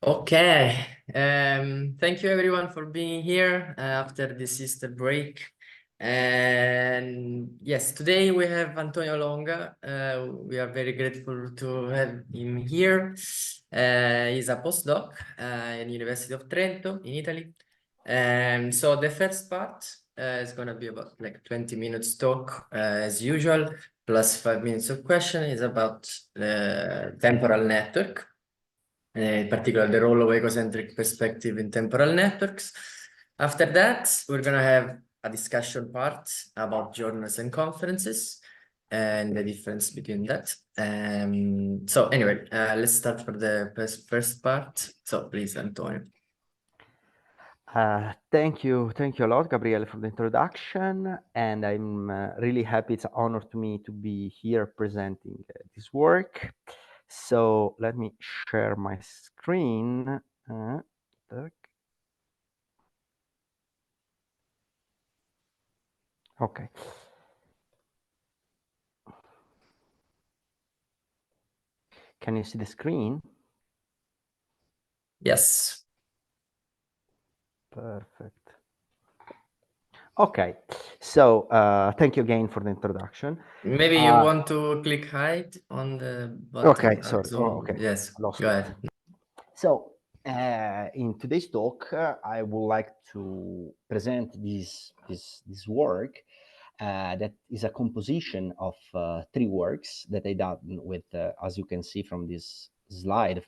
Okay, thank you everyone for being here after this Easter break. And yes, today we have Antonio Longa. We are very grateful to have him here. He's a postdoc in University of Trento in Italy. So the first part is going to be about like 20 minutes talk as usual, plus 5 minutes of question. Is about the temporal network. In particular, the role of egocentric perspective in temporal networks. After that, we're going to have a discussion part about journals and conferences and the difference between that. So anyway, let's start for the first part. So please, Antonio. Thank you a lot, Gabriele, for the introduction, and I'm really happy. It's an honor to me to be here presenting this work. So let me share my screen. Okay. Can you see the screen? Yes. Perfect. Okay, so thank you again for the introduction. Maybe you want to click hide on the button. Okay, sorry. Oh, okay. Yes, go ahead. So in today's talk, I would like to present this work that is a composition of 3 works that I done with, as you can see from this slide,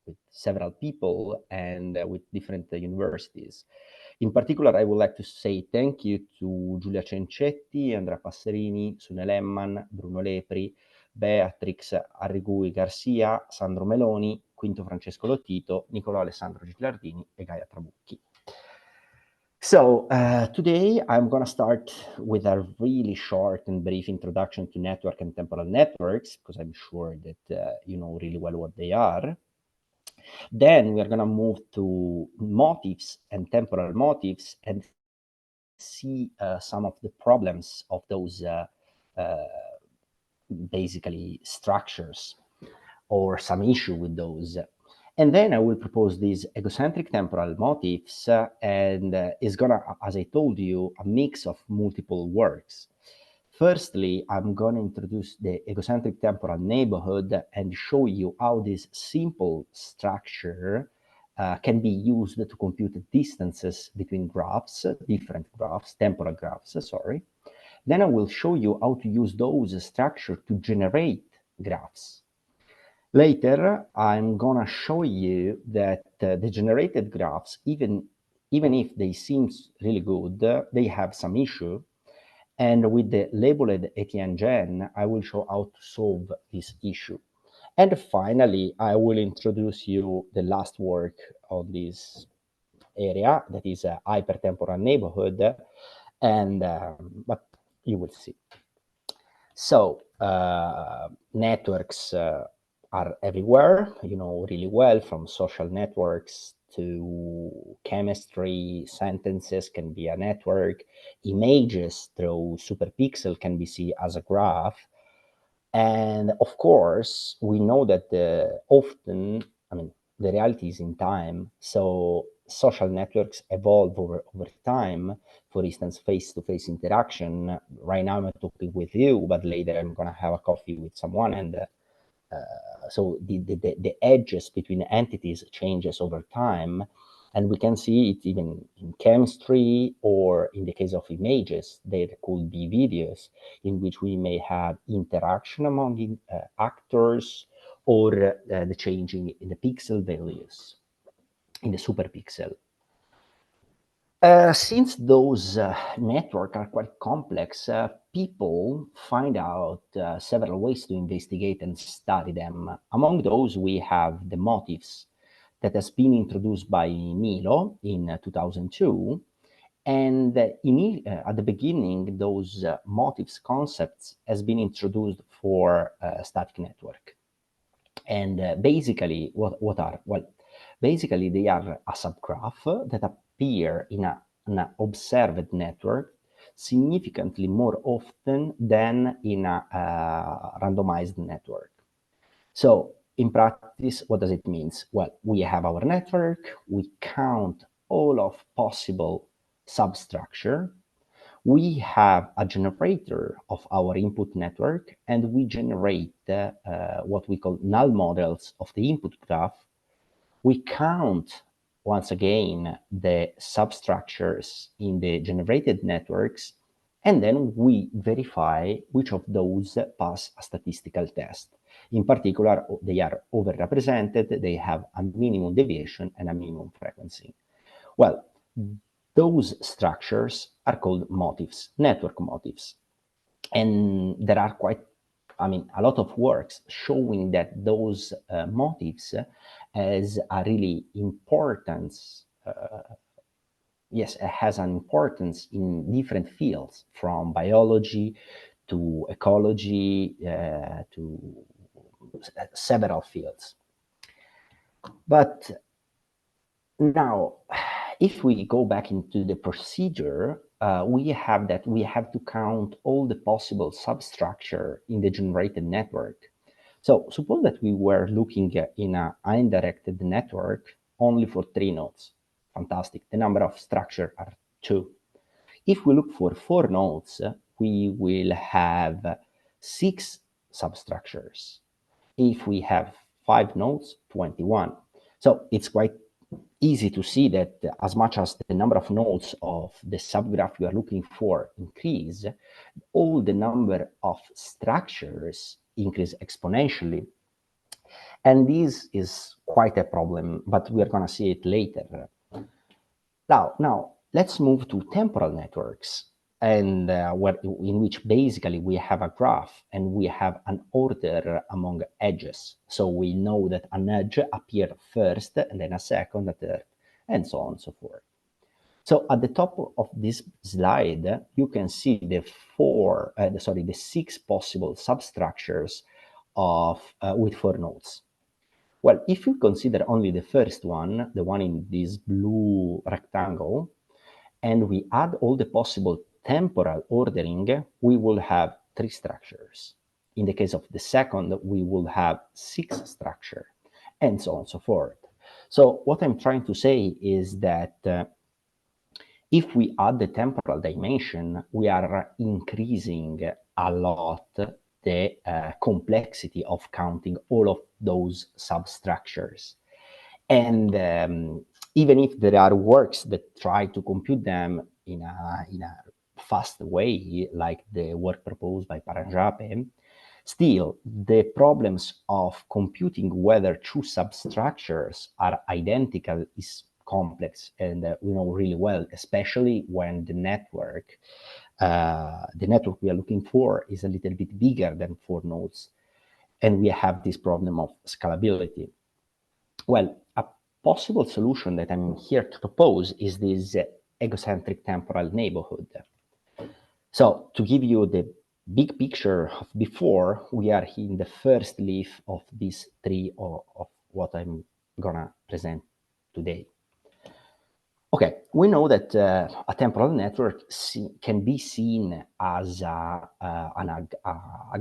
with several people and with different universities. In particular, I would like to say thank you to Giulia Cencetti, Andrea Passerini, Sune Lemman, Bruno Lepri, Beatrix Arrigui Garcia, Sandro Meloni, Quinto Francesco Lotito, Nicolò Alessandro Gilardini e Gaia Trabucchi. So today I'm going to start with a really short and brief introduction to network and temporal networks, because I'm sure that you know really well what they are. Then we are going to move to motifs and temporal motifs and see some of the problems of those basically structures, or some issue with those. And then I will propose these egocentric temporal motifs, and it's gonna, as I told you, a mix of multiple works. Firstly, I'm going to introduce the egocentric temporal neighborhood and show you how this simple structure can be used to compute distances between graphs, different graphs, temporal graphs, sorry. Then I will show you how to use those structures to generate graphs. Later, I'm gonna show you that the generated graphs, even if they seem really good, they have some issue. And with the labeled ETN-gen, I will show how to solve this issue. And finally, I will introduce you the last work on this area, that is a hypertemporal neighborhood, and but you will see. So networks are everywhere, you know really well, from social networks to chemistry. Sentences can be a network. Images through superpixel can be seen as a graph. And of course, we know that often, I mean, the reality is in time. So social networks evolve over time. For instance, face-to-face interaction. Right now I'm talking with you, but later I'm going to have a coffee with someone. And so the edges between entities changes over time. And we can see it even in chemistry, or in the case of images, there could be videos in which we may have interaction among actors, or the changing in the pixel values, in the superpixel. Since those networks are quite complex, people find out several ways to investigate and study them. Among those, we have the motifs that has been introduced by Milo in 2002. And at the beginning, those motifs concepts has been introduced for static network. And basically, what are? Well, basically, they are a subgraph that appear in an observed network significantly more often than in a randomized network. So in practice, what does it mean? Well, we have our network, we count all of possible substructure, we have a generator of our input network, and we generate what we call null models of the input graph. We count, once again, the substructures in the generated networks, and then we verify which of those pass a statistical test. In particular, they are overrepresented, they have a minimum deviation and a minimum frequency. Well, those structures are called motifs, network motifs. And there are a lot of works showing that those motifs has a really importance, has an importance in different fields, from biology to ecology to several fields. But now, if we go back into the procedure, we have to count all the possible substructure in the generated network. So suppose that we were looking in an undirected network only for 3 nodes. Fantastic. The number of structure are 2. If we look for 4 nodes, we will have 6 substructures. If we have 5 nodes, 21. So it's quite easy to see that as much as the number of nodes of the subgraph you are looking for increase, all the number of structures increase exponentially. And this is quite a problem, but we are going to see it later. Now let's move to temporal networks, and in which basically we have a graph and we have an order among edges. So we know that an edge appears first, and then a second, a third, and so on and so forth. So at the top of this slide, you can see the 6 possible substructures with 4 nodes. Well, if you consider only the first one, the one in this blue rectangle, and we add all the possible temporal ordering, we will have 3 structures. In the case of the second, we will have 6 structures, and so on and so forth. So what I'm trying to say is that if we add the temporal dimension, we are increasing a lot the complexity of counting all of those substructures. And even if there are works that try to compute them in a fast way, like the work proposed by Paranjape, still the problems of computing whether 2 substructures are identical is complex, and we know really well, especially when the network we are looking for is a little bit bigger than 4 nodes, and we have this problem of scalability. Well, a possible solution that I'm here to propose is this egocentric temporal neighborhood. So to give you the big picture of before, we are in the first leaf of this tree of what I'm gonna present today. Okay, we know that a temporal network can be seen as a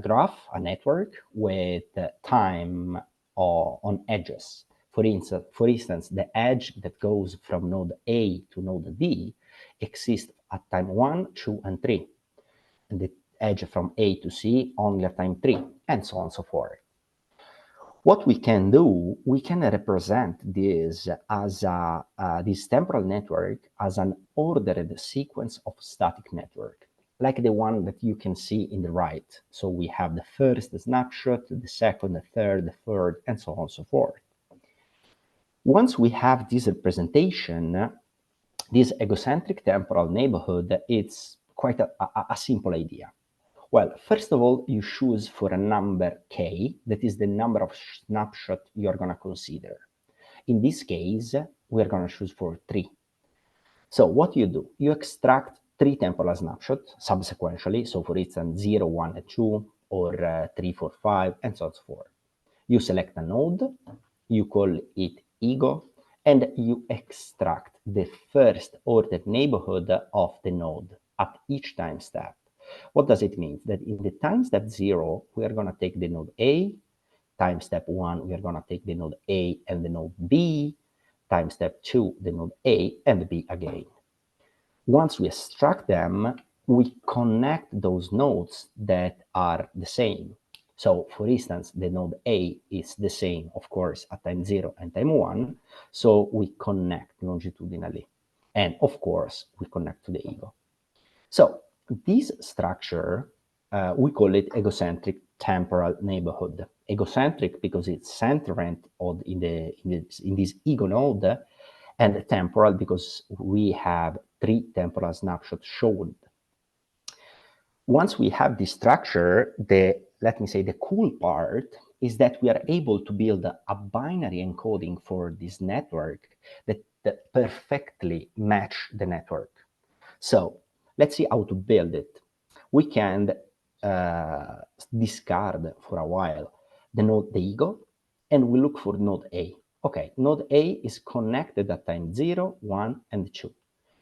graph, a network with time on edges. For instance, the edge that goes from node A to node D exists at time 1, 2, and 3. And the edge from A to C only at time 3, and so on and so forth. What we can do, we can represent this as this temporal network as an ordered sequence of static network, like the one that you can see in the right. So we have the first snapshot, the second, the third, and so on and so forth. Once we have this representation, this egocentric temporal neighborhood, it's quite a simple idea. Well, first of all, you choose for a number k, that is the number of snapshots you're going to consider. In this case, we're going to choose for 3. So what you do, you extract 3 temporal snapshots subsequently. So for instance, 0, 1, and 2, or 3, 4, 5, and so on and so forth. You select a node, you call it ego, and you extract the first ordered neighborhood of the node at each time step. What does it mean? That in the time step 0, we are going to take the node A, Time step 1, we are going to take the node A and the node B. Time step 2, the node A and B again. Once we extract them, we connect those nodes that are the same. So, for instance, the node A is the same, of course, at time 0 and time 1, so we connect longitudinally. And, of course, we connect to the ego. So, this structure, we call it egocentric temporal neighborhood. Egocentric because it's centered in this ego node, and temporal because we have 3 temporal snapshots shown. Once we have this structure, let me say the cool part is that we are able to build a binary encoding for this network that perfectly match the network. So let's see how to build it. We can discard for a while the ego, and we look for node A. Okay, node A is connected at time 0, 1, and 2.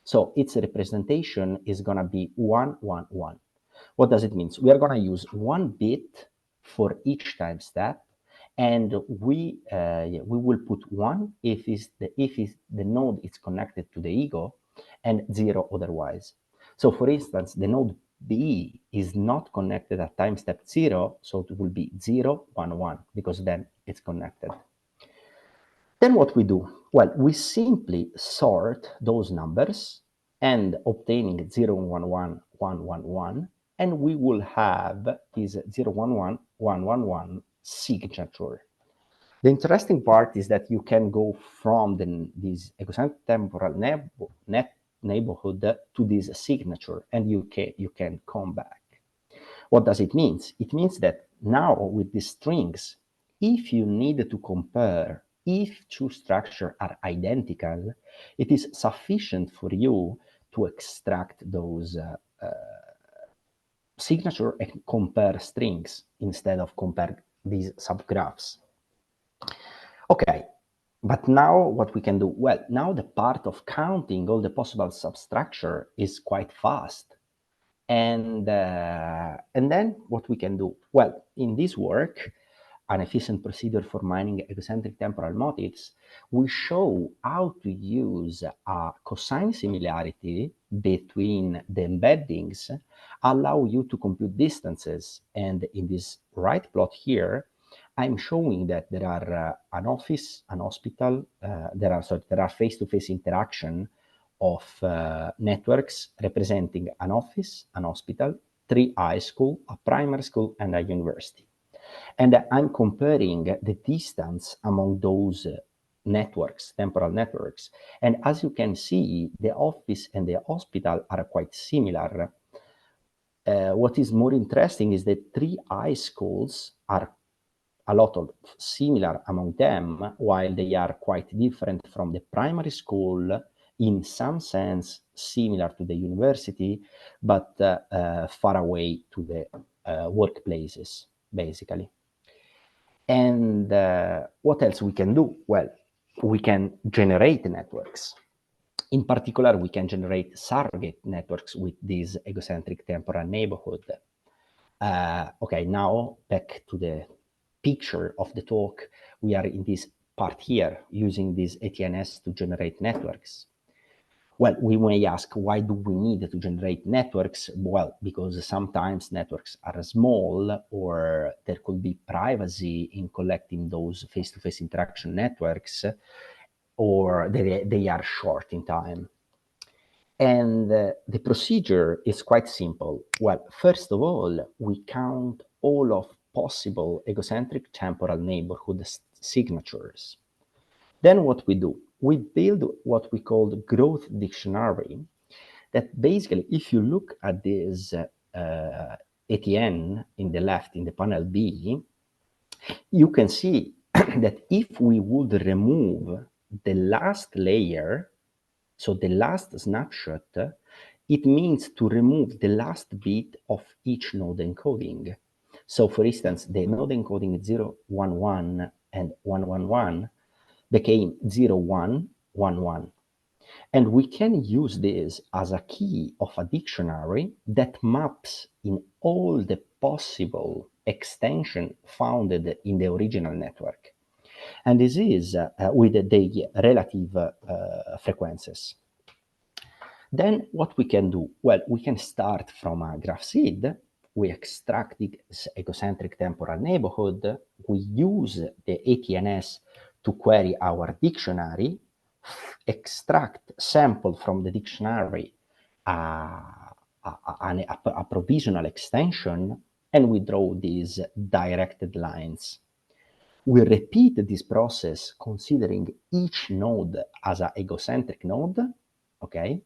So its representation is going to be 1, 1, 1. What does it mean? We are going to use 1 bit for each time step, and we will put 1 if the node is connected to the ego, and 0 otherwise. So for instance, the node B is not connected at time step 0, so it will be 0, 1, 1, because then it's connected. Then what we do? Well, we simply sort those numbers and obtaining 0, 1, 1, 1, 1, 1, and we will have this 0, 1, 1, 1, 1, 1 signature. The interesting part is that you can go from this egocentric temporal neighborhood to this signature, and you can come back. What does it mean? It means that now with these strings, if you need to compare if 2 structures are identical, it is sufficient for you to extract those signature and compare strings instead of compare these subgraphs. Okay, but now what we can do? Well, now the part of counting all the possible substructure is quite fast. And then what we can do? Well, in this work, an efficient procedure for mining egocentric temporal motifs, we show how to use a cosine similarity between the embeddings, allow you to compute distances. And in this right plot here, I'm showing that there are an office, an hospital, there are face-to-face interaction of networks representing an office, an hospital, 3 high school, a primary school, and a university. And I'm comparing the distance among those networks, temporal networks. And as you can see, the office and the hospital are quite similar. What is more interesting is that 3 high schools are a lot of similar among them, while they are quite different from the primary school, in some sense similar to the university, but far away to the workplaces, basically. And what else we can do? Well, we can generate networks. In particular, we can generate surrogate networks with this egocentric temporal neighborhood. Okay, now back to the picture of the talk. We are in this part here, using these ETNs to generate networks. Well, we may ask, why do we need to generate networks? Well, because sometimes networks are small, or there could be privacy in collecting those face-to-face interaction networks, or they are short in time. And the procedure is quite simple. Well, first of all, we count all of possible egocentric temporal neighborhood signatures. Then what we do? We build what we call the growth dictionary, that basically, if you look at this ETN in the left, in the panel B, you can see that if we would remove the last layer, so the last snapshot, it means to remove the last bit of each node encoding. So for instance, the node encoding 0, 1, 1 and 1, 1, 1 became 0, 1, 1, 1. And we can use this as a key of a dictionary that maps in all the possible extension founded in the original network. And this is with the relative frequencies. Then what we can do? Well, we can start from a graph seed. We extract this egocentric temporal neighborhood. We use the ETNs to query our dictionary, extract sample from the dictionary, a provisional extension, and we draw these directed lines. We repeat this process considering each node as an egocentric node, okay?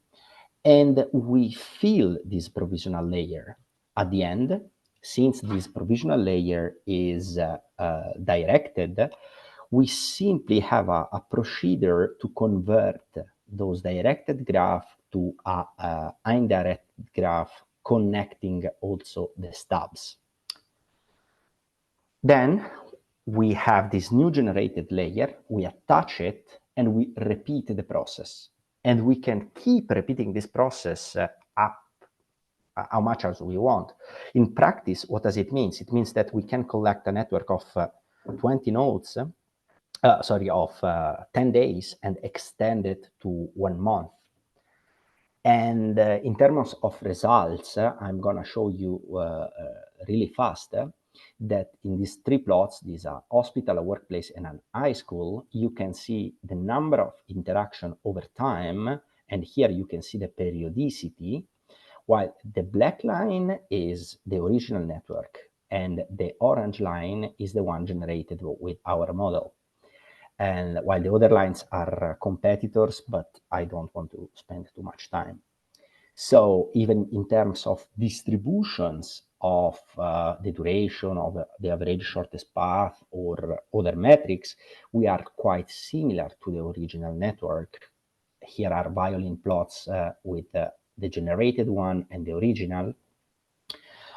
And we fill this provisional layer. At the end, since this provisional layer is directed, we simply have a procedure to convert those directed graph to a indirect graph connecting also the stubs. Then we have this new generated layer, we attach it, and we repeat the process. And we can keep repeating this process up how much as we want. In practice, what does it mean? It means that we can collect a network of 20 nodes, of 10 days and extend it to 1 month. And in terms of results, I'm going to show you really fast that in these 3 plots, these are hospital, a workplace, and an high school, you can see the number of interaction over time, and here you can see the periodicity, while the black line is the original network, and the orange line is the one generated with our model. And while the other lines are competitors, but I don't want to spend too much time. So even in terms of distributions of the duration of the average shortest path or other metrics, we are quite similar to the original network. Here are violin plots with the generated one and the original.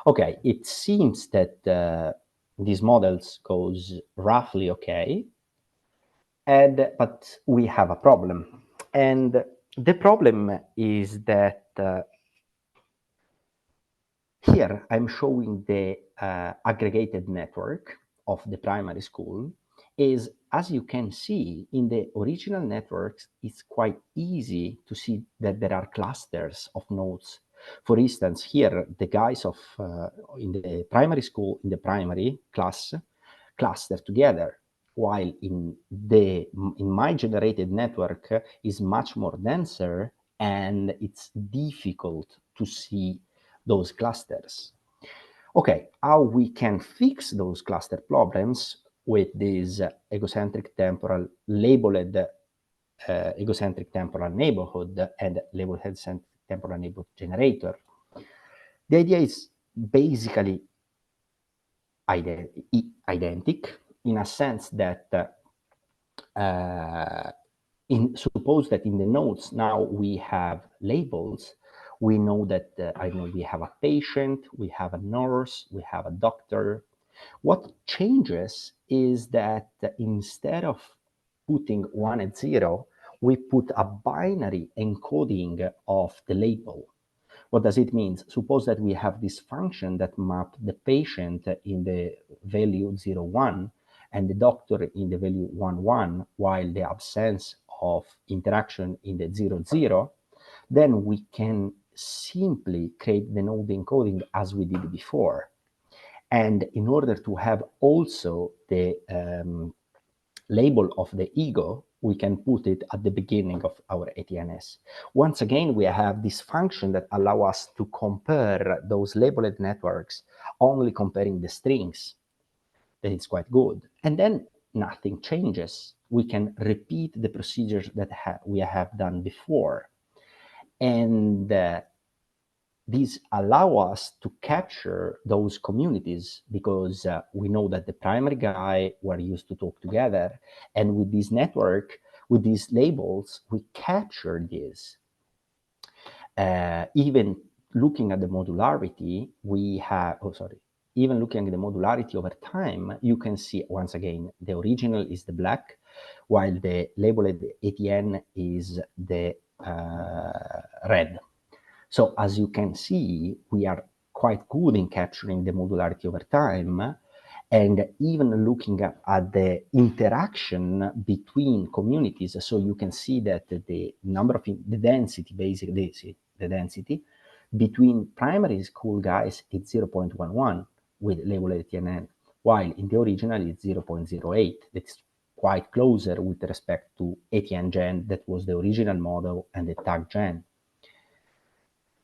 Okay, it seems that these models goes roughly okay, but we have a problem. And the problem is that here I'm showing the aggregated network of the primary school. Is, as you can see, in the original networks, it's quite easy to see that there are clusters of nodes. For instance, here, the guys of in the primary school, in the primary class, cluster together, while in my generated network is much more denser, and it's difficult to see those clusters. Okay, how we can fix those cluster problems with this egocentric temporal labeled egocentric temporal neighborhood and labeled egocentric temporal neighborhood generator. The idea is basically identical in a sense that suppose that in the nodes now we have labels. We know that we have a patient, we have a nurse, we have a doctor. What changes is that instead of putting 1 and 0, we put a binary encoding of the label. What does it mean? Suppose that we have this function that map the patient in the value 0, 1 and the doctor in the value 1, 1, while the absence of interaction in the 0, 0, then we can simply create the node encoding as we did before. And in order to have also the label of the ego, we can put it at the beginning of our ETNs. Once again, we have this function that allow us to compare those labeled networks, only comparing the strings. That is quite good. And then nothing changes. We can repeat the procedures that we have done before. And these allow us to capture those communities because we know that the primary guy were used to talk together. And with this network, with these labels, we capture this. Even looking at the modularity, even looking at the modularity over time, you can see, once again, the original is the black, while the labeled ETN is the red. So as you can see, we are quite good in capturing the modularity over time, and even looking at the interaction between communities. So you can see that the number of, the density, basically, the density between primary school guys is 0.11 with label ETN, while in the original it's 0.08. That's quite closer with respect to ETN-gen, that was the original model, and the tag-gen.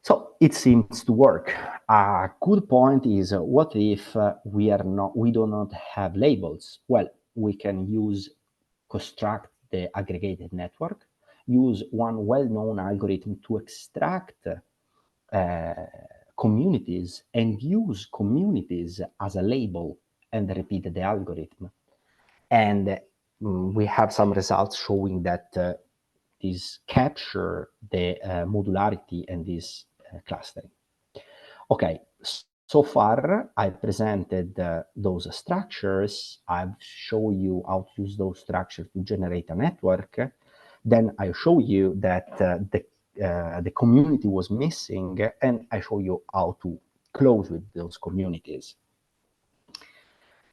So it seems to work. A good point is, what if we do not have labels? Well, we can construct the aggregated network, use one well-known algorithm to extract communities and use communities as a label and repeat the algorithm. And we have some results showing that these capture the modularity and this clustering. Okay, so far I presented those structures. I've shown you how to use those structures to generate a network. Then I show you that the community was missing, and I show you how to close with those communities.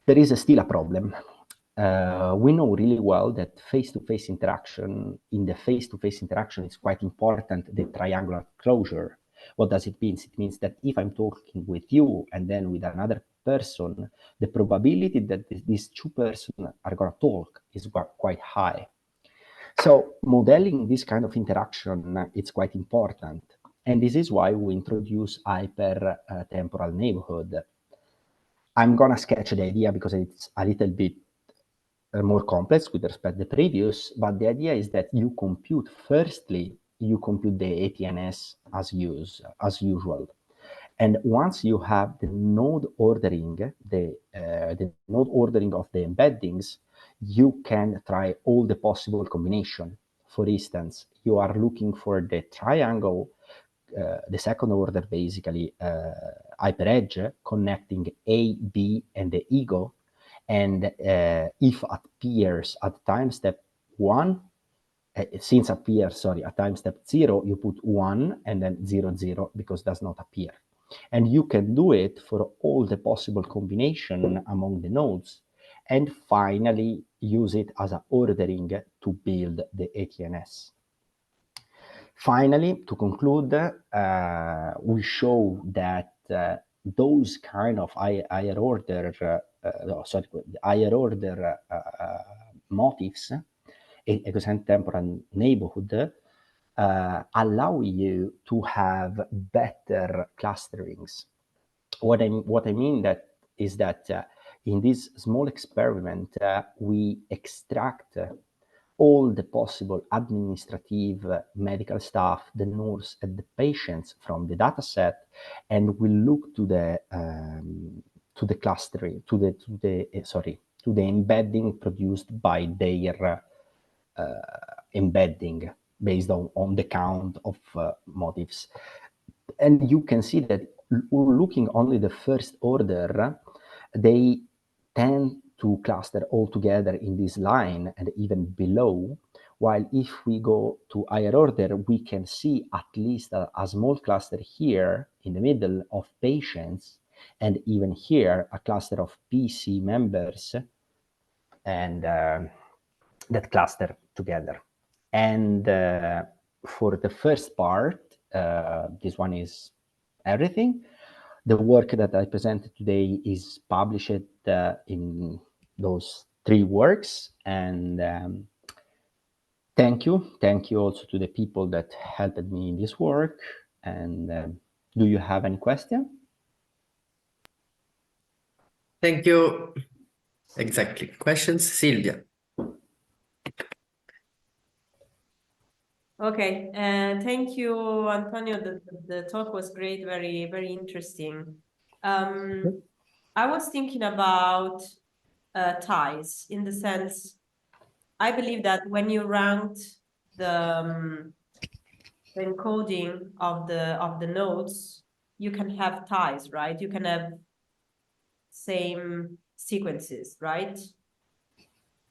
There is still a problem. We know really well that face-to-face interaction, in the face-to-face interaction, is quite important, the triangular closure. What does it mean? It means that if I'm talking with you and then with another person, the probability that these two persons are going to talk is quite high. So modeling this kind of interaction is quite important. And this is why we introduce hyper-temporal neighborhood. I'm going to sketch the idea because it's a little bit more complex with respect to the previous, but the idea is that you compute, firstly, you compute the ETNs as usual. And once you have the node ordering, the node ordering of the embeddings, you can try all the possible combination. For instance, you are looking for the triangle, the second order, basically, hyperedge connecting A, B, and the ego. And if it appears at time step 1, since appears, sorry, at time step 0, you put 1 and then 0, 0, because it does not appear. And you can do it for all the possible combination among the nodes, and finally use it as an ordering to build the ETNs. Finally, to conclude, we show that those kind of higher order motifs, egocentric temporal neighborhood, allow you to have better clusterings. What I mean is that in this small experiment, we extract all the possible administrative medical staff, the nurse, and the patients from the data set, and we look to the clustering, to the embedding produced by their embedding based on the count of motifs. And you can see that looking only the first order, they tend to cluster all together in this line and even below, while if we go to higher order, we can see at least a small cluster here in the middle of patients, and even here a cluster of PC members, and that cluster together. And for the first part, this one is everything. The work that I presented today is published in those 3 works, and thank you also to the people that helped me in this work. And do you have any question? Thank you. Exactly. Questions, Silvia? Okay, thank you, Antonio. The talk was great, very, very interesting. I was thinking about ties, in the sense, I believe that when you ranked the encoding of the nodes, you can have ties, right? You can have same sequences, right?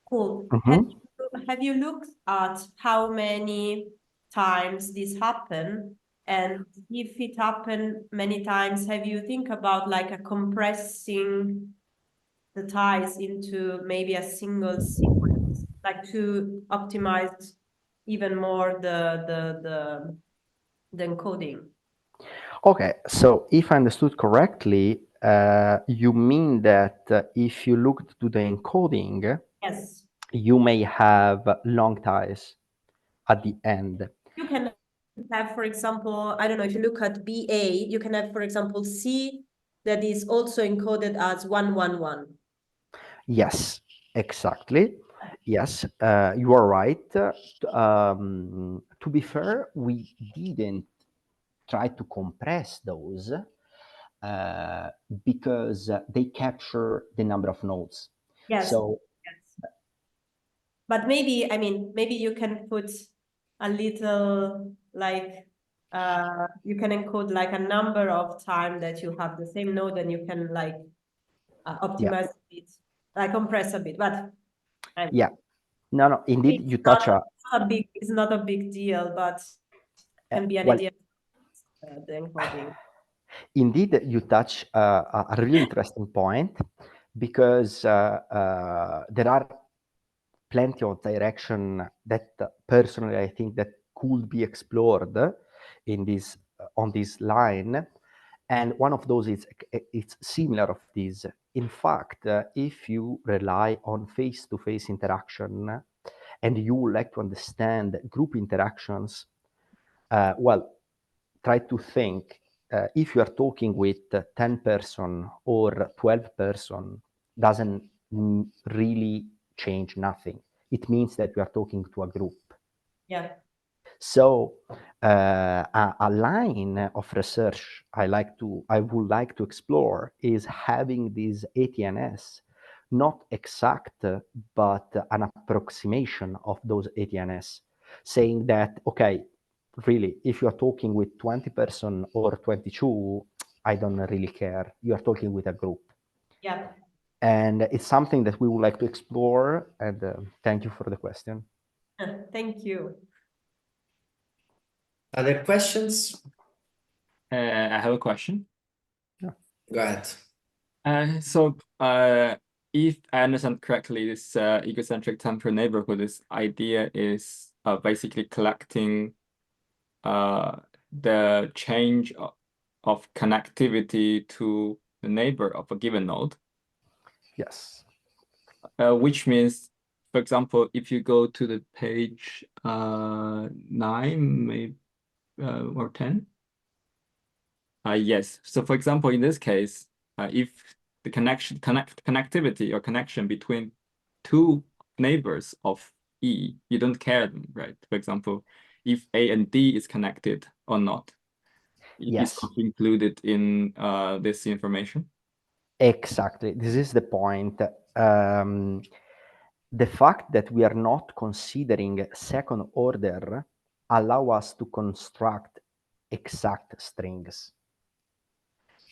Cool. Have you looked at how many times this happen And if it happened many times, have you think about like a compressing the ties into maybe a single sequence, like to optimize even more the encoding? Okay, so if I understood correctly, you mean that if you look to the encoding, Yes. you may have long ties at the end. You can have, for example, I don't know, if you look at BA, you can have, for example, C that is also encoded as 111. Yes, exactly. Yes, you are right. To be fair, we didn't try to compress those because they capture the number of nodes. Yes. So, yes. But maybe, I mean, maybe you can put a little like you can encode like a number of time that you have the same node, and you can like optimize a bit, like compress a bit. But yeah, no, indeed, you touch it's not a big deal, but can be an well, idea. The encoding. Indeed, you touch a really interesting point because there are plenty of direction that personally I think that could be explored in this on this line, and one of those is it's similar of this. In fact, if you rely on face-to-face interaction and you would like to understand group interactions, well, try to think if you are talking with 10 person or 12 person doesn't really change nothing. It means that we are talking to a group. Yeah. So a line of research I would like to explore is having these ETNs, not exact, but an approximation of those ETNs, saying that, okay, really, if you are talking with 20 person or 22, I don't really care. You are talking with a group. Yeah. And it's something that we would like to explore. And thank you for the question. Thank you. Other questions? I have a question. Go ahead. If I understand correctly, this egocentric temporal neighborhood, this idea is basically collecting the change of connectivity to the neighbor of a given node. Yes. Which means, for example, if you go to the page 9, maybe or 10. Yes. So, for example, in this case, if the connectivity or connection between two neighbors of E, you don't care them, right? For example, if A and D is connected or not, yes, it's not included in this information. Exactly. This is the point. The fact that we are not considering second order allow us to construct exact strings.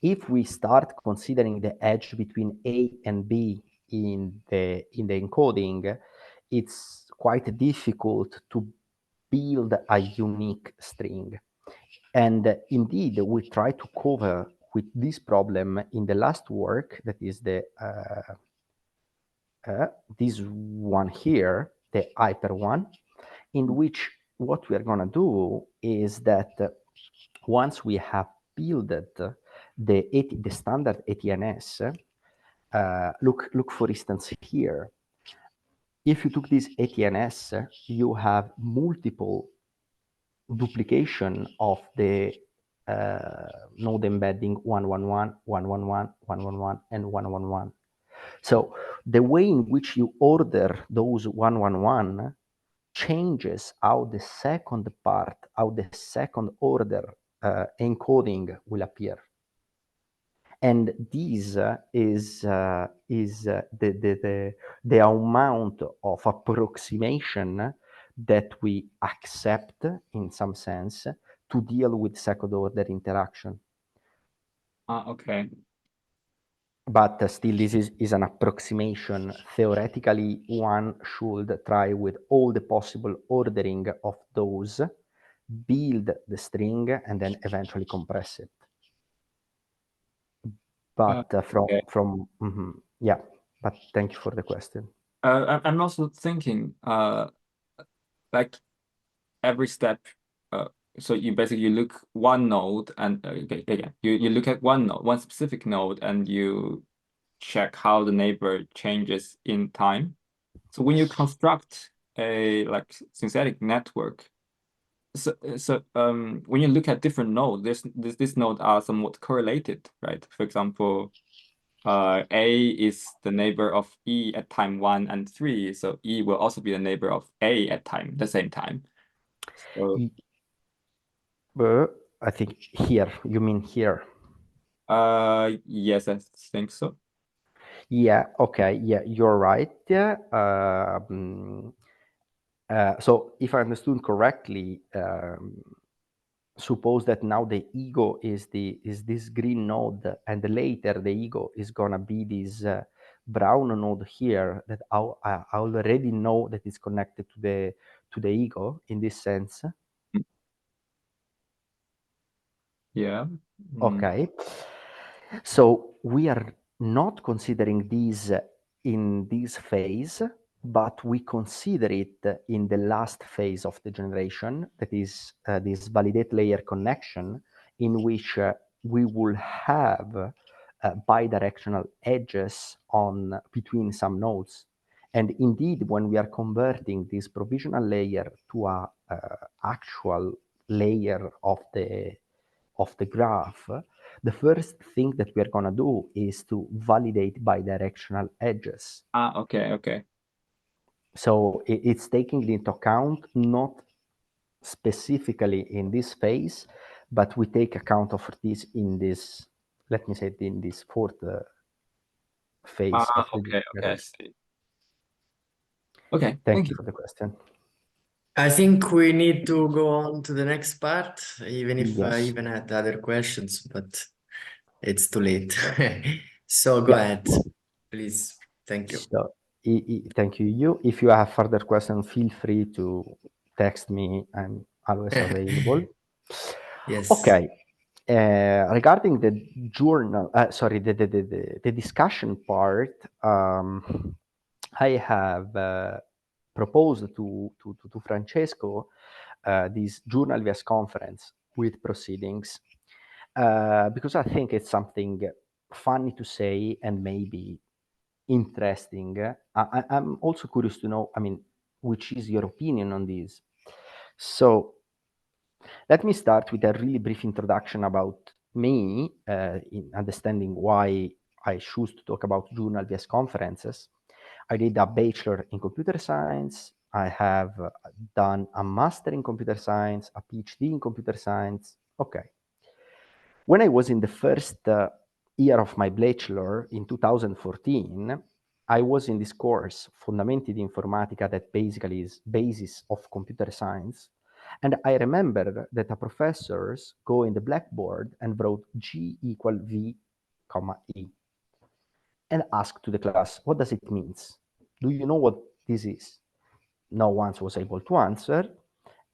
If we start considering the edge between A and B in the encoding, it's quite difficult to build a unique string. And indeed, we try to cover with this problem in the last work, that is the this one here, the hyper one, in which what we are going to do is that once we have built the standard ETNs, look for instance here. If you took this ETNs, you have multiple duplication of the node embedding 111, 111, 111, and 111. So the way in which you order those 111 changes how the second part, how the second order encoding will appear. And this is the amount of approximation that we accept in some sense to deal with second order interaction. Okay. But still, this is an approximation. Theoretically, one should try with all the possible ordering of those build the string and then eventually compress it. But Okay. yeah, but thank you for the question. I'm also thinking, like every step, so you basically look one node and again, you look at one node, one specific node, and you check how the neighbor changes in time. So when you construct a like synthetic network, when you look at different nodes, this node are somewhat correlated, right? For example, A is the neighbor of E at time 1 and 3, so E will also be the neighbor of A at the same time. So I think here, you mean here? yes, I think so. Yeah, okay, yeah, you're right. So if I understood correctly, suppose that now the ego is this green node, and later the ego is gonna be this brown node here that I already know that is connected to the ego in this sense. Yeah. Okay. So we are not considering these in this phase, but we consider it in the last phase of the generation, that is this validate layer connection, in which we will have bidirectional edges on between some nodes. And indeed, when we are converting this provisional layer to a actual layer of the graph, the first thing that we are going to do is to validate bidirectional edges. Okay. So it's taking into account not specifically in this phase, but we take account of this in this, let me say it, in this fourth phase of the Okay, I generation. see. Okay, Thank you for the question. I think we need to go on to the next part, even if I Yes. even had other questions, but it's too late. So go Yeah. ahead, please. Thank you. So, thank you. If you have further questions, feel free to text me. I'm always available. Yes. Okay. Regarding the journal, sorry, the discussion part, I have proposed to Francesco this Journal VS conference with proceedings because I think it's something funny to say and maybe interesting. I'm also curious to know, I mean, which is your opinion on this? So let me start with a really brief introduction about me, in understanding why I choose to talk about journal vs conferences. I did a bachelor in computer science. I have done a master in computer science, a PhD in computer science. Okay. When I was in the first year of my bachelor in 2014, I was in this course, Fondamenti di Informatica, that basically is basis of computer science. And I remember that the professors go in the blackboard and wrote G equal V, comma E, and ask to the class, what does it mean? Do you know what this is? No one was able to answer.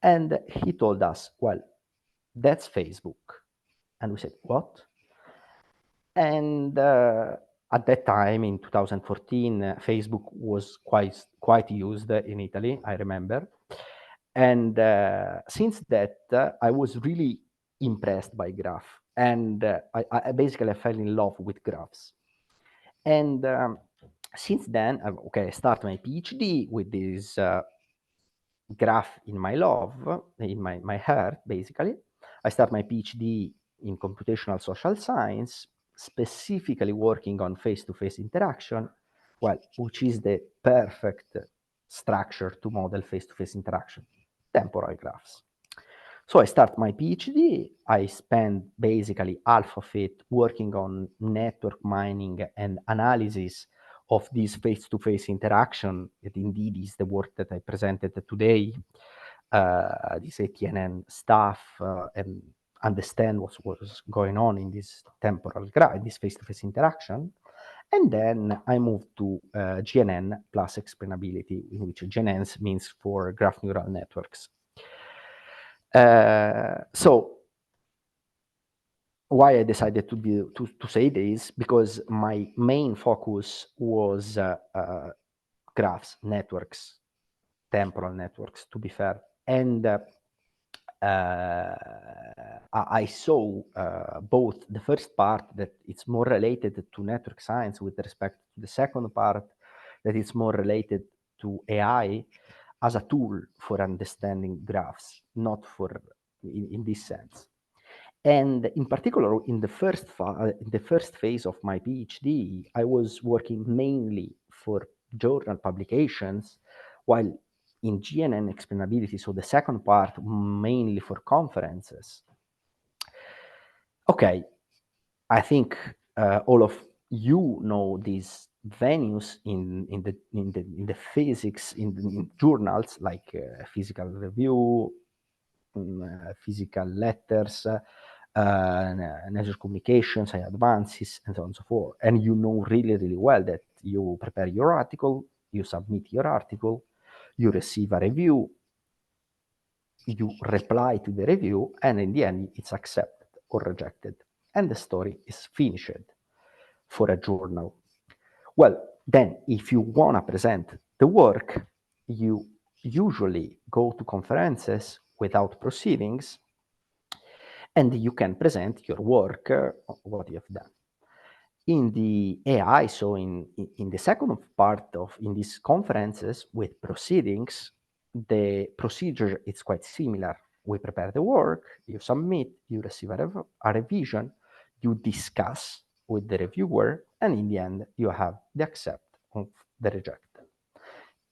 And he told us, well, that's Facebook. And we said, what? And at that time, in 2014, Facebook was quite used in Italy, I remember. And since that, I was really impressed by graph. And I basically fell in love with graphs. And since then, I start my PhD with this graph in my love, in my heart, basically. I start my PhD in computational social science, specifically working on face-to-face interaction, well, which is the perfect structure to model face-to-face interaction, temporal graphs. So I start my PhD. I spend basically half of it working on network mining and analysis of this face-to-face interaction. It indeed is the work that I presented today, this ETN stuff, and understand what was going on in this temporal graph, in this face-to-face interaction. And then I moved to GNN plus explainability, in which GNNs means for graph neural networks. So why I decided to say this, because my main focus was graphs, networks, temporal networks, to be fair. And I saw both the first part, that it's more related to network science, with respect to the second part that it's more related to AI, as a tool for understanding graphs, not for in this sense. And in particular, in the first phase of my PhD, I was working mainly for journal publications, while in GNN explainability, so the second part, mainly for conferences. Okay, I think all of you know these venues in the physics, in journals like Physical Review, Physical Letters, Nature Communications, Advances, and so on and so forth. And you know really, really well that you prepare your article, you submit your article, you receive a review, you reply to the review, and in the end, it's accepted or rejected. And the story is finished for a journal. Well, then, if you want to present the work, you usually go to conferences without proceedings, and you can present your work, what you have done. In the AI, so in the second part in these conferences with proceedings, the procedure is quite similar. We prepare the work, you submit, you receive a revision, you discuss with the reviewer, and in the end, you have the accept or the reject.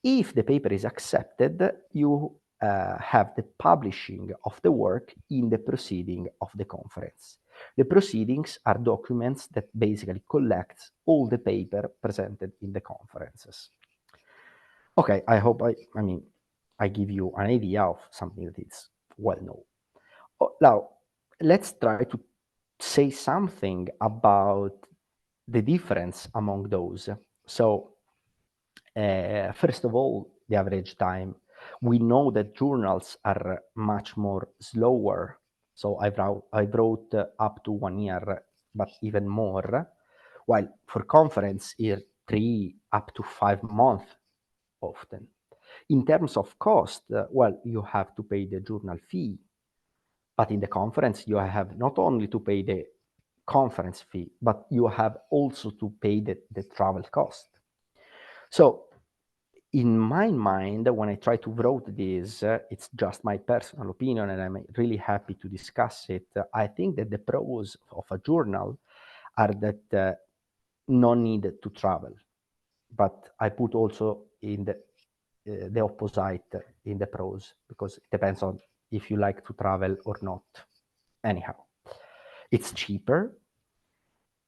If the paper is accepted, you have the publishing of the work in the proceeding of the conference. The proceedings are documents that basically collect all the paper presented in the conferences. Okay, I hope I give you an idea of something that is well known. Now, let's try to say something about the difference among those. So, first of all, the average time. We know that journals are much more slower. So I wrote up to 1 year, but even more. While for conference, here 3 up to 5 months often. In terms of cost, well, you have to pay the journal fee, but in the conference, you have not only to pay the conference fee, but you have also to pay the travel cost. So in my mind, when I try to write this, it's just my personal opinion, and I'm really happy to discuss it. I think that the pros of a journal are that no need to travel, but I put also in the opposite in the pros, because it depends on if you like to travel or not. Anyhow, it's cheaper.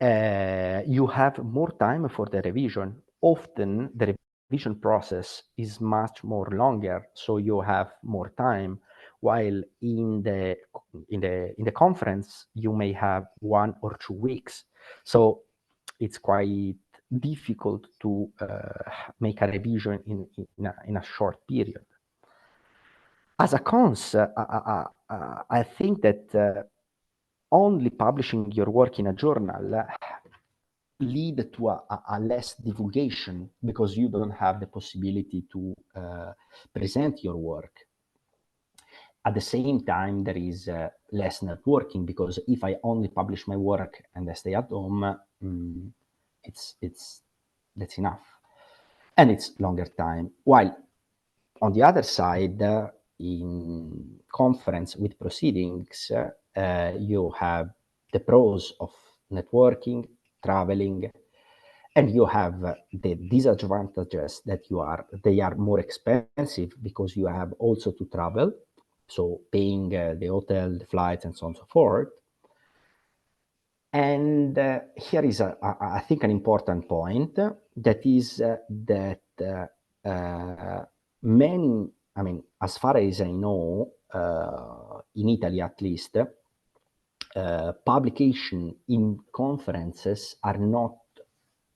You have more time for the revision. Often the revision process is much more longer, so you have more time. While in the conference, you may have 1 or 2 weeks. So it's quite difficult to make a revision in a short period. As a cons, I think that only publishing your work in a journal lead to a less divulgation, because you don't have the possibility to present your work. At the same time, there is less networking, because if I only publish my work and I stay at home, that's enough, and it's longer time. While on the other side, in conference with proceedings, you have the pros of networking, traveling, and you have the disadvantages that they are more expensive, because you have also to travel, so paying the hotel, the flights, and so on and so forth. And here is, I think, an important point, that is that many, as far as I know, in Italy at least, publication in conferences are not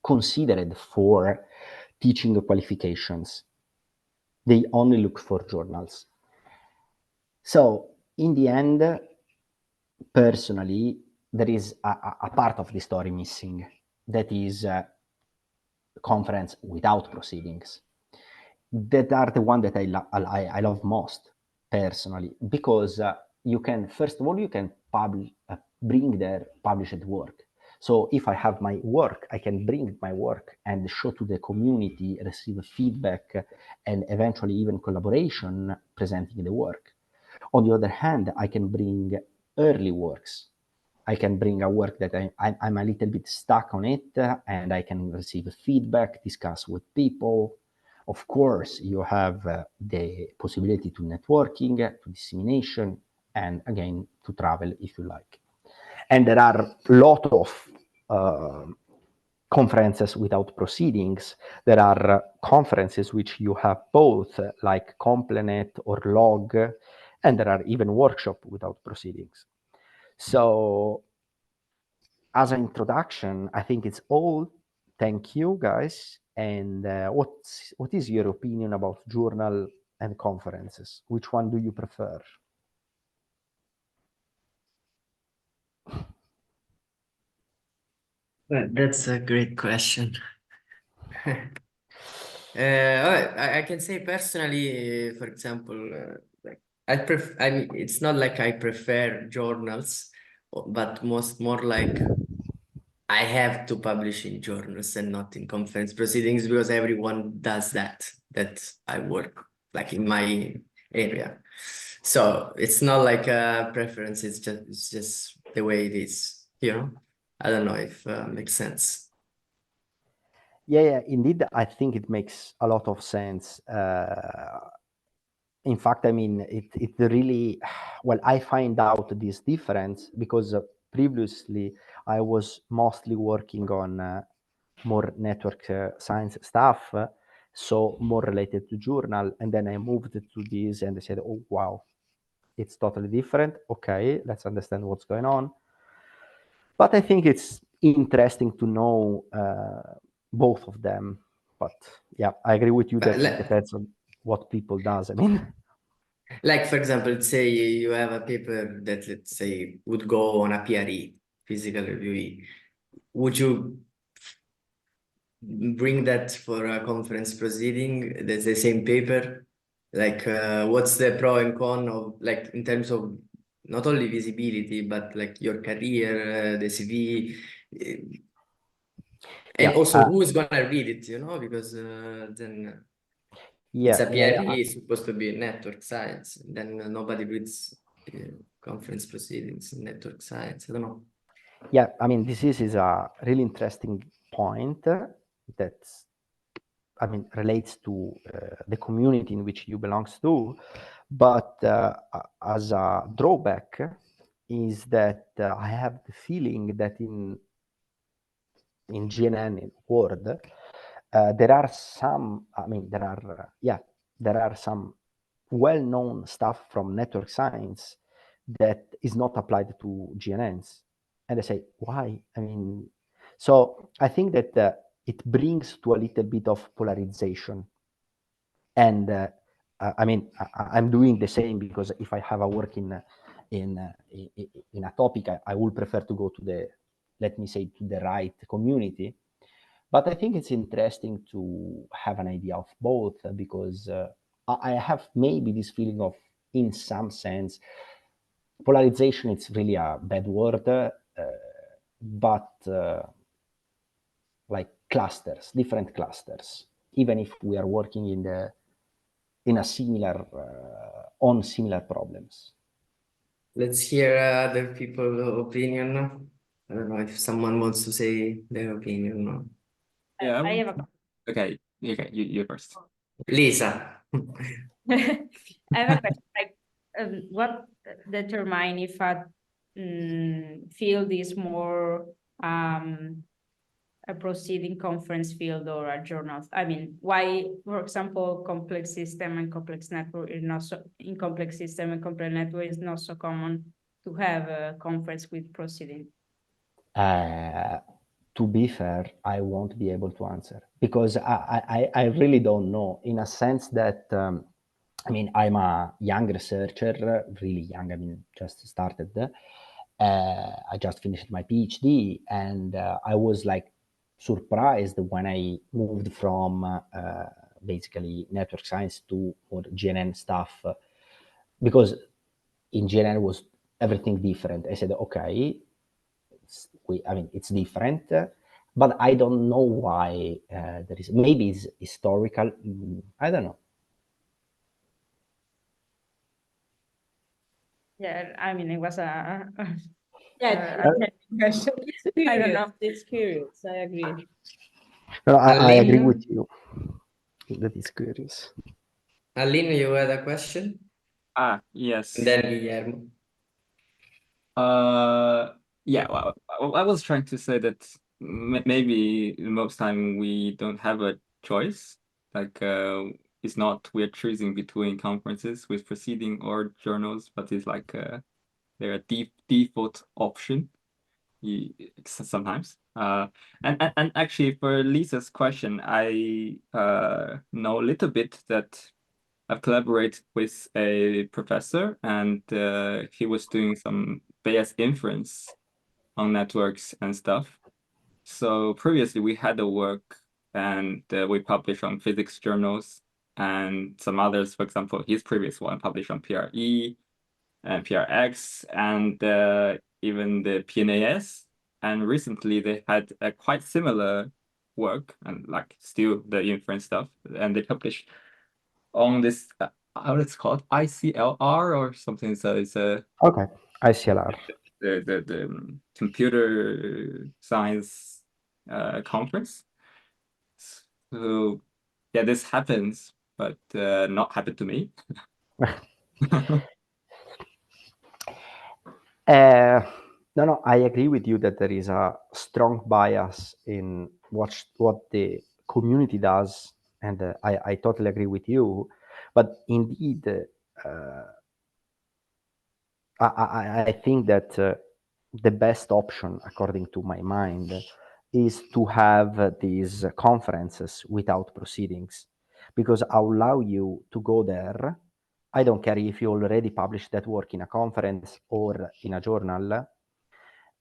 considered for teaching qualifications. They only look for journals. So in the end, personally, there is a part of the story missing. That is conference without proceedings. That are the one that I love most personally, because you can, first of all, you can bring their published work. So if I have my work, I can bring my work and show to the community, receive feedback, and eventually even collaboration presenting the work. On the other hand, I can bring early works. I can bring a work that I'm a little bit stuck on it, and I can receive feedback, discuss with people. Of course, you have the possibility to networking, to dissemination, and again, to travel if you like. And there are a lot of conferences without proceedings. There are conferences which you have both, like Complenet or Log, and there are even workshops without proceedings. So as an introduction, I think it's all. Thank you, guys. And what is your opinion about journal and conferences? Which one do you prefer? That's a great question. I can say personally, for example, like I mean, it's not like I prefer journals, but more like I have to publish in journals and not in conference proceedings because everyone does that. That I work like in my area. So it's not like a preference, it's just the way it is, you know? I don't know if makes sense. Yeah, indeed, I think it makes a lot of sense. In fact, I mean, it really, well, I find out this difference because previously I was mostly working on more network science stuff, so more related to journal. And then I moved to this and I said, oh, wow, it's totally different. Okay, let's understand what's going on. But I think it's interesting to know both of them. But yeah, I agree with you that it depends on what people does. I mean, like for example, let's say you have a paper that let's say would go on a PRE, physical review. Would you bring that for a conference proceeding? That's the same paper. Like, what's the pro and con of like in terms of not only visibility but like your career, the CV, and also who's gonna read it? You know, because then it's a PRE, it's supposed to be network science. Then nobody reads conference proceedings in network science. I don't know. Yeah, I mean, this is a really interesting point that, I mean, relates to the community in which you belong to. But as a drawback is that I have the feeling that in GNN, in Word, there are some, I mean, there are some well-known stuff from network science that is not applied to GNNs. And I say, why? I mean, so I think that it brings to a little bit of polarization. And I mean, I'm doing the same because if I have a work in a topic, I would prefer to go to the, let me say, to the right community. But I think it's interesting to have an idea of both because I have maybe this feeling of, in some sense, polarization. It's really a bad word, but like clusters, different clusters. Even if we are working in a similar on similar problems. Let's hear other people's opinion. I don't know if someone wants to say their opinion. No? Yeah. I have a Okay, you first. Lisa. I have a question. Like, what determine if a field is more a proceeding conference field or a journal? I mean, why, for example, complex system and complex network is not so, in complex system and complex network is not so common to have a conference with proceeding? To be fair, I won't be able to answer because I really don't know, in a sense that I mean, I'm a young researcher, really young. I mean, just started. I just finished my PhD, and I was like surprised when I moved from basically network science to more GNN stuff, because in GNN was everything different. I said, okay, I mean, it's different, but I don't know why there is. Maybe it's historical. I don't know. Yeah, I mean, it was a Yeah, question. I don't know. it's curious. I agree. No, I agree Aline? with you. That is curious. Aline, you had a question? Ah, yes. And then Guillermo. Yeah, well, I was trying to say that maybe most time we don't have a choice. Like, it's not we're choosing between conferences with proceeding or journals, but it's like they're a default option sometimes. And actually for Lisa's question, I know a little bit that I've collaborated with a professor, and he was doing some Bayes inference on networks and stuff. So previously we had a work, and we published on physics journals, and some others, for example, his previous one published on PRE and PRX, and even the PNAS. And recently they had a quite similar work, and like still the inference stuff, and they published on this how it's called, ICLR or something. So it's a Okay, ICLR. the computer science conference. So yeah, this happens, but not happened to me. No, I agree with you that there is a strong bias in what the community does, and I totally agree with you. But indeed, I think that the best option, according to my mind, is to have these conferences without proceedings, because allow you to go there. I don't care if you already published that work in a conference or in a journal,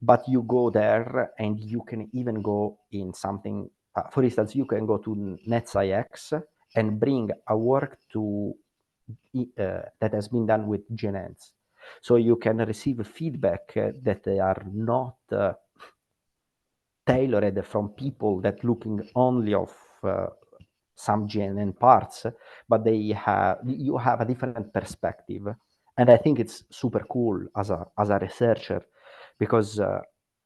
but you go there and you can even go in something. For instance, you can go to NetsIX and bring a work to that has been done with GNNs. So you can receive feedback that they are not tailored from people that looking only of some GNN parts, but you have a different perspective, and I think it's super cool as a researcher, because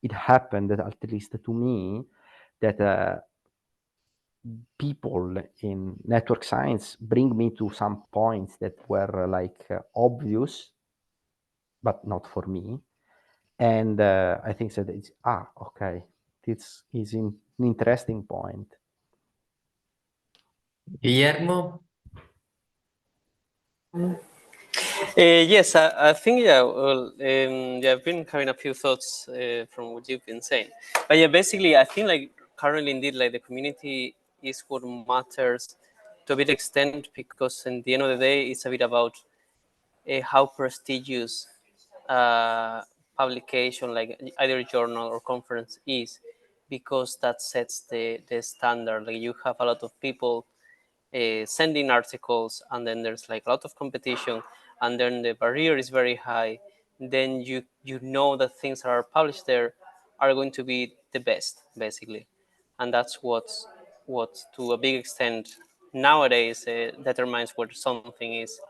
it happened, at least to me, that people in network science bring me to some points that were like obvious, but not for me. And I think that it's, okay, this is an interesting point. Guillermo? Yes, I think, yeah, well, yeah, I've been having a few thoughts from what you've been saying. But yeah, basically, I think like currently indeed, like the community is what matters to a bit extent, because in the end of the day, it's a bit about how prestigious publication, like either journal or conference is, because that sets the standard. Like you have a lot of people sending articles, and then there's like a lot of competition, and then the barrier is very high. Then you know that things that are published there are going to be the best, basically, and that's what to a big extent nowadays determines whether something is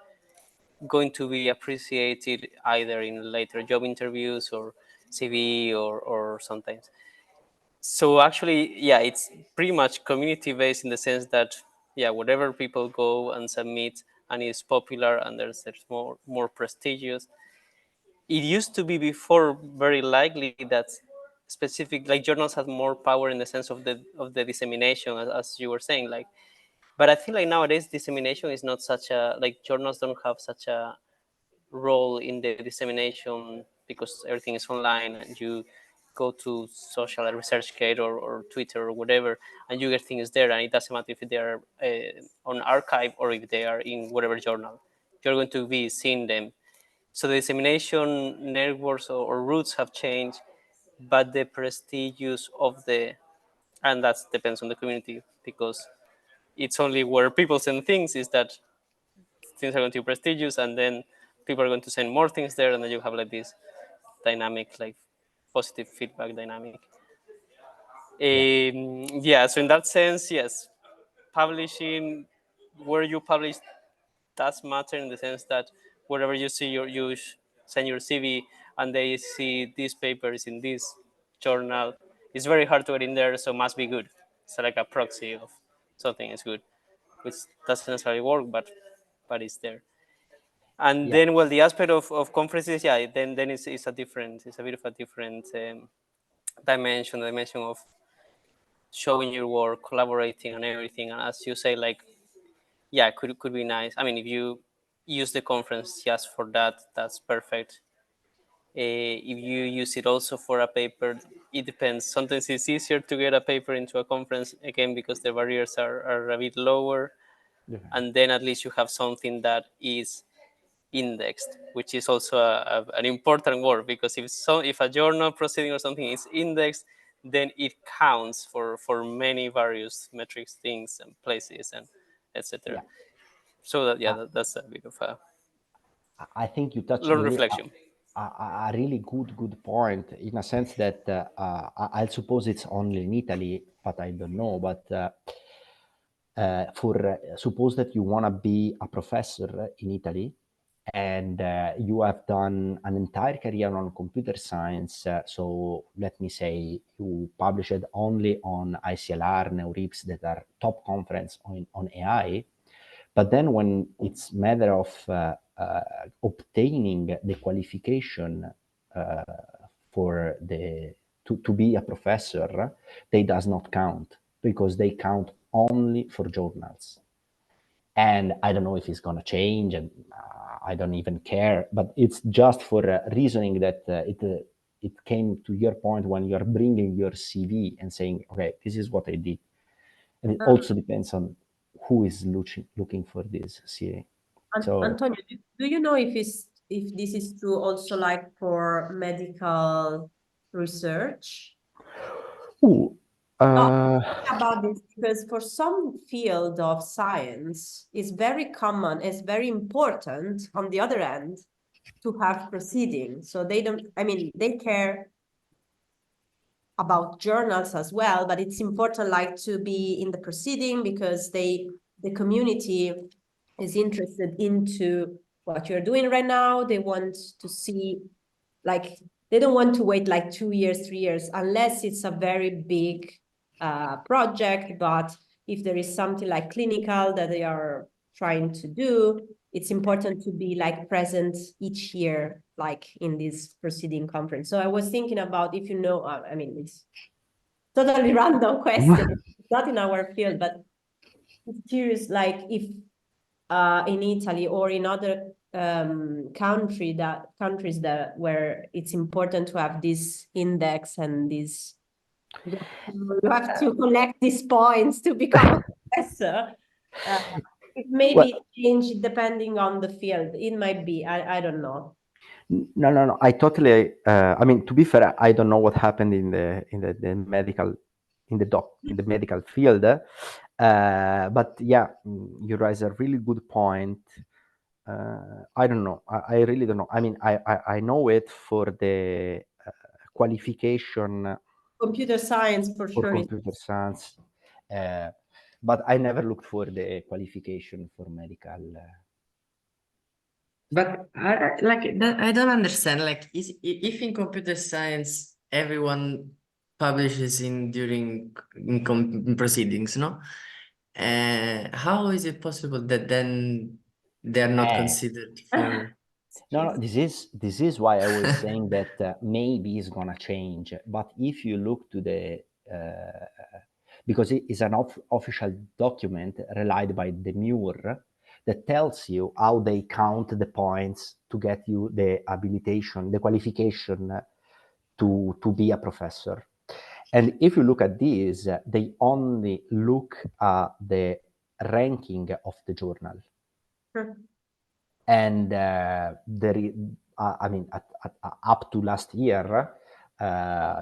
going to be appreciated either in later job interviews or CV or sometimes. So actually, yeah, it's pretty much community based in the sense that, yeah, whatever people go and submit and is popular and there's more prestigious. It used to be before very likely that specific like journals had more power in the sense of the dissemination, as you were saying, like. But I think like nowadays dissemination is not such a like journals don't have such a role in the dissemination because everything is online and you go to social ResearchGate or Twitter or whatever, and you get things there, and it doesn't matter if they are on archive or if they are in whatever journal. you're going to be seeing them. So the dissemination networks or routes have changed, but the prestige of the, and that depends on the community, because it's only where people send things is that things are going to be prestigious, and then people are going to send more things there, and then you have like this dynamic, like positive feedback dynamic. Yeah, so in that sense, yes, publishing, where you publish does matter, in the sense that wherever you see you send your CV and they see these papers in this journal, it's very hard to get in there, so must be good. It's like a proxy of something is good, which doesn't necessarily work, but it's there. And then, well, the aspect of conferences, yeah, then it's a different, it's a bit of a different dimension, the dimension of showing your work, collaborating, and everything. And as you say, like, yeah, could be nice. I mean, if you use the conference just for that, that's perfect. If you use it also for a paper, it depends. Sometimes it's easier to get a paper into a conference, again, because the barriers are a bit lower. Yeah. And then at least you have something that is indexed, which is also an important word, because if a journal proceeding or something is indexed, then it counts for many various metrics, things, and places, and etc. Yeah. So that, that's a bit of a I think you touched long really reflection. a really good point, in a sense that I suppose it's only in Italy, but I don't know. But suppose that you want to be a professor in Italy, and you have done an entire career on computer science. So let me say you published only on ICLR, NeurIPS, that are top conference on AI. But then when it's matter of obtaining the qualification for to be a professor, they does not count, because they count only for journals. And I don't know if it's gonna change, and I don't even care. But it's just for reasoning that it came to your point when you're bringing your CV and saying, okay, this is what I did. And it also depends on who is looking for this CA. So, Antonio, do you know if this is true also, like, for medical research? About this, because for some field of science, it's very common, it's very important on the other end to have proceedings. So they don't, I mean, they care about journals as well, but it's important, like, to be in the proceeding, because the community is interested into what you're doing right now. They want to see, like, they don't want to wait like 2 years, 3 years, unless it's a very big project. But if there is something like clinical that they are trying to do, it's important to be like present each year, like in this proceeding conference. So I was thinking about, if you know, I mean, it's totally random question, not in our field, but I'm curious, like, if in Italy or in other countries that where it's important to have this index and this, you have to collect these points to become a professor. It may be changed depending on the field. It might be, I don't know. No. I totally. I mean, to be fair, I don't know what happened in the medical, in the medical field. But yeah, you raise a really good point. I don't know. I really don't know. I mean, I know it for the qualification Computer science for for sure. computer science, but I never looked for the qualification for medical. But I don't understand. Like, if in computer science everyone publishes in proceedings, no? How is it possible that then they are not considered for? No, this is why I was saying that maybe it's gonna change. But if you look to the because it is an official document relied by the MUR that tells you how they count the points to get you the habilitation, the qualification to be a professor. And if you look at these, they only look at the ranking of the journal. and I mean, up to last year,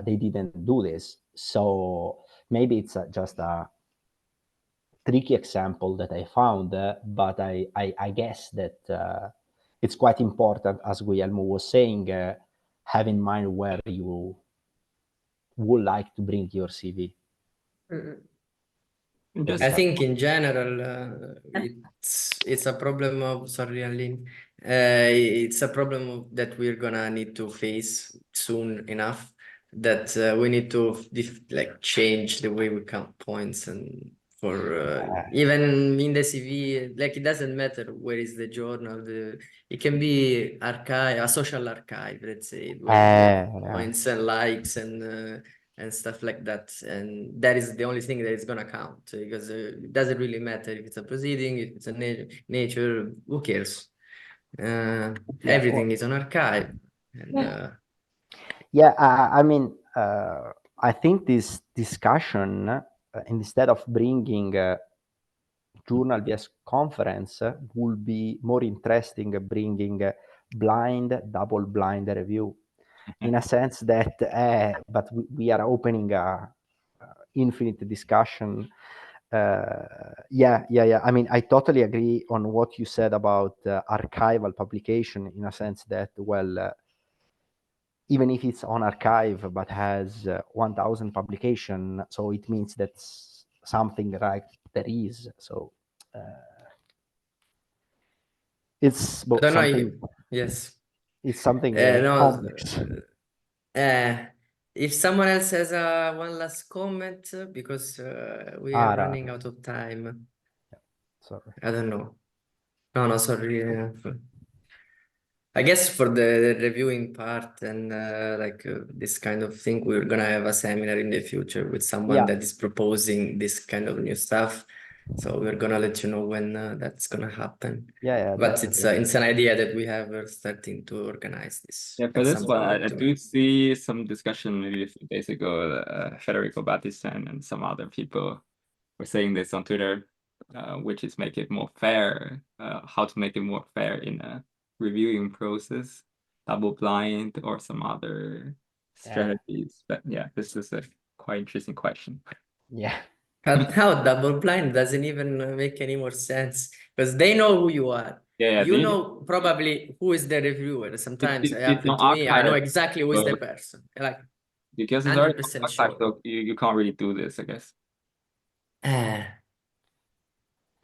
they didn't do this. So maybe it's just a tricky example that I found, but I guess that it's quite important, as Guillermo was saying, have in mind where you would like to bring your CV. I think in general, it's a problem of, sorry, Aline, it's a problem that we're gonna need to face soon enough, that we need to like change the way we count points, and for even in the CV, like it doesn't matter where is the journal, it can be archive, a social archive, let's say, where you have points and likes and stuff like that, and that is the only thing that is gonna count, because it doesn't really matter if it's a proceeding, if it's a nature, who cares? Everything is on archive, and I mean, I think this discussion, instead of bringing journal vs conference, would be more interesting bringing blind, double-blind review, in a sense that, but we are opening a infinite discussion. I mean, I totally agree on what you said about archival publication, in a sense that, well, even if it's on archive but has 1,000 publication, so it means that's something like there is. So it's I don't something. know. Yes. It's something No. complex. If someone else has one last comment, because we are running out of time. Sorry. I don't know. No, sorry. I guess for the reviewing part and this kind of thing, we're gonna have a seminar in the future with someone that is proposing this kind of new stuff. So we're gonna let you know when that's gonna happen. But definitely. it's an idea that we have starting to organize this. Yeah, for this one, I do see some discussion maybe a few days ago. Federico Battiston and some other people were saying this on Twitter, which is make it more fair, how to make it more fair in a reviewing process, double blind or some other strategies. But yeah, this is a quite interesting question. Yeah. How double blind doesn't even make any more sense, because they know who you are. Yeah, you know probably who is the reviewer. Sometimes it happens not to me. I know archived, exactly who is the person. Like because it's already 100% archived, sure. so you can't really do this, I guess.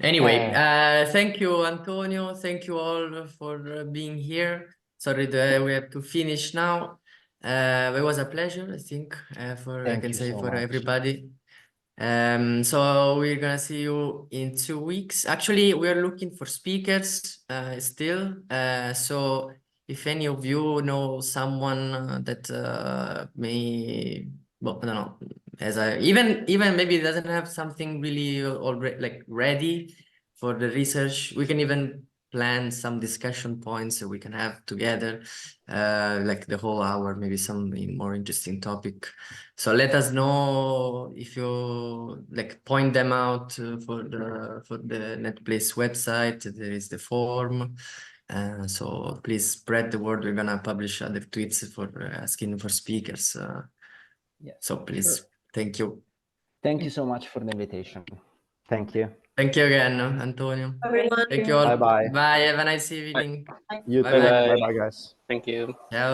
Anyway, thank you, Antonio. Thank you all for being here. Sorry that we have to finish now. It was a pleasure, I think, I can say for everybody. So we're gonna see you in 2 weeks. Actually, we are looking for speakers still. So if any of you know someone that may, well, I don't know, even maybe doesn't have something really already like ready for the research, we can even plan some discussion points that we can have together, like the whole hour, maybe some more interesting topic. So let us know if you like point them out for the NetPlace website. There is the form. So please spread the word. We're gonna publish other tweets for asking for speakers. So please, thank you. Thank you so much for the invitation. Thank you. Thank you again, Antonio. Everyone. Thank you all. Bye-bye. Bye. Have a nice evening. You too. Bye-bye. Bye-bye, guys. Thank you. Ciao.